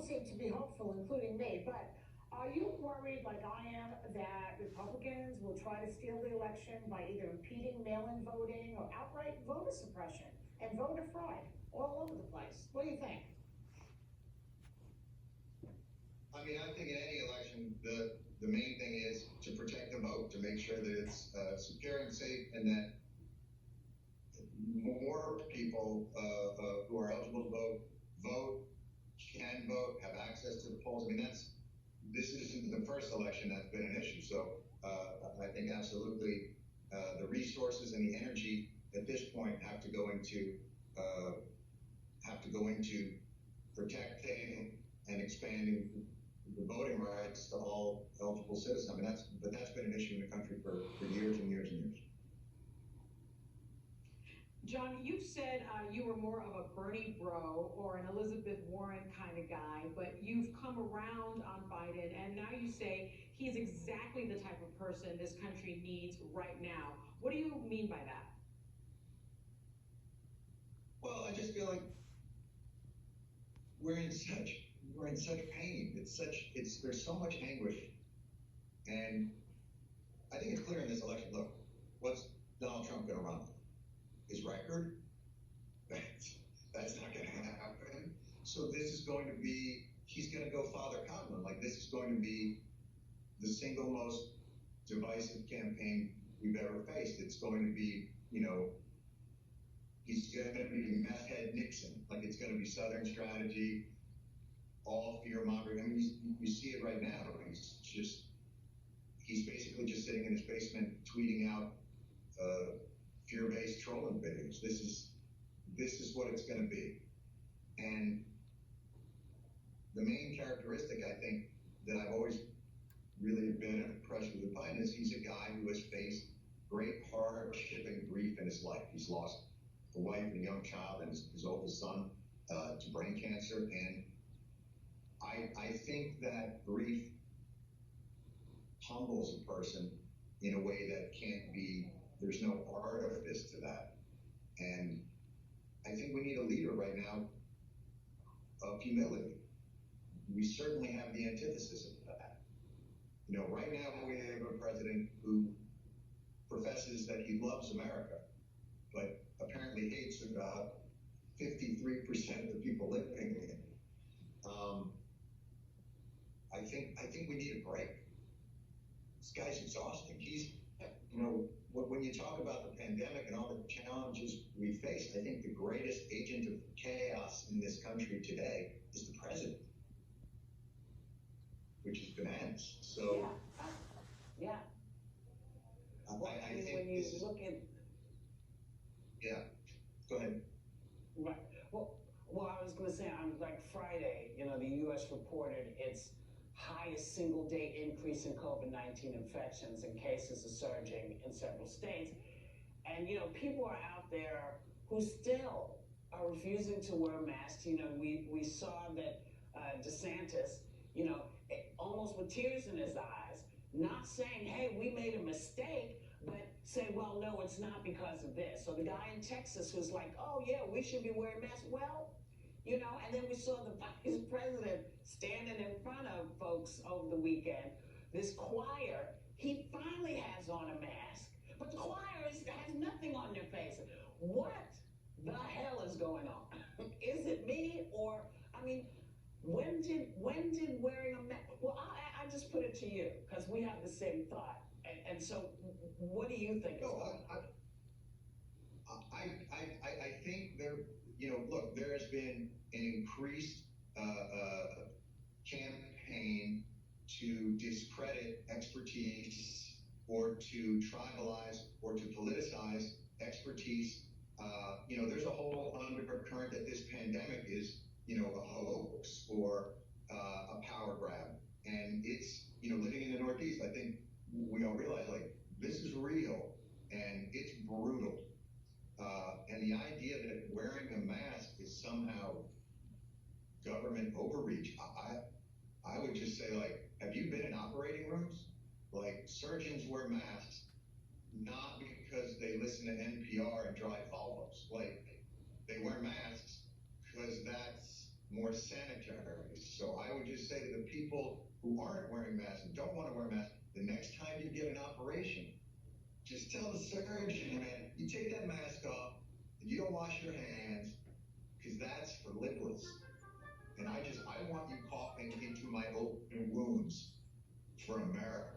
seem to be hopeful, including me, but are you worried, like I am, that Republicans will try to steal the election by either impeding mail-in voting or outright voter suppression and voter fraud all over the place? What do you think? I mean, I think in any election, the main thing is to protect the vote, to make sure that it's secure and safe, and that more people who are eligible to vote, can vote, have access to the polls. I mean, this isn't the first election that's been an issue. So I think absolutely the resources and the energy at this point have to go into protecting and expanding the voting rights to all eligible citizens. I mean, that's been an issue in the country for years and years and years. John, you've said you were more of a Bernie bro or an Elizabeth Warren kind of guy, but you've come around on Biden, and now you say he's exactly the type of person this country needs right now. What do you mean by that? Well, I just feel like we're in such pain. There's so much anguish, and I think it's clear in this election. Look, what's Donald Trump going to run on? His record? That's not going to happen. So this is going to be, he's going to go Father Coughlin. Like, this is going to be the single most divisive campaign we've ever faced. It's going to be, he's going to be meth head Nixon. Like, it's going to be Southern strategy, all fear mongering. I mean, you see it right now. He's basically just sitting in his basement tweeting out fear-based trolling videos. This is what it's going to be. And the main characteristic, I think, that I've always really been impressed with Biden is he's a guy who has faced great hardship and grief in his life. He's lost a wife and a young child and his oldest son to brain cancer. And I think that grief humbles a person in a way that can't be, there's no artifice to that. And I think we need a leader right now of humility. We certainly have the antithesis of that. Right now we have a president who professes that he loves America, but apparently hates about 53% of the people living in it. I think we need a break. This guy's exhausting. He's, when you talk about the pandemic and all the challenges we face, I think the greatest agent of chaos in this country today is the president, which is bananas. So, yeah. I think when you this is, look at, yeah. Go ahead. right. Well, I was going to say on Friday, the U.S. reported its highest single-day increase in COVID-19 infections, and cases are surging in several states. And, people are out there who still are refusing to wear masks. We saw that DeSantis, almost with tears in his eyes, not saying, hey, we made a mistake, but say, well, no, it's not because of this. So the guy in Texas was like, oh, yeah, we should be wearing masks. Well, and then we saw the vice president standing in front of folks over the weekend. This choir, he finally has on a mask, but the choir has nothing on their face. What the hell is going on? Is it me? Or, when did wearing a mask? Well, I just put it to you, because we have the same thought. And so, what do you think? I think there, look, there has been an increased campaign to discredit expertise or to tribalize or to politicize expertise. There's a whole undercurrent that this pandemic is, a hoax or a power grab. And it's, living in the Northeast, I think we all realize, this is real and it's brutal. And the idea that wearing a mask is somehow government overreach, I would just say, have you been in operating rooms? Surgeons wear masks, not because they listen to NPR and drive Volvos. They wear masks because that's more sanitary. So would just say to the people who aren't wearing masks and don't want to wear masks, the next time you get an operation, just tell the surgeon, man, you take that mask off and you don't wash your hands, because that's for liquids. And I want you coughing into my open wounds for America.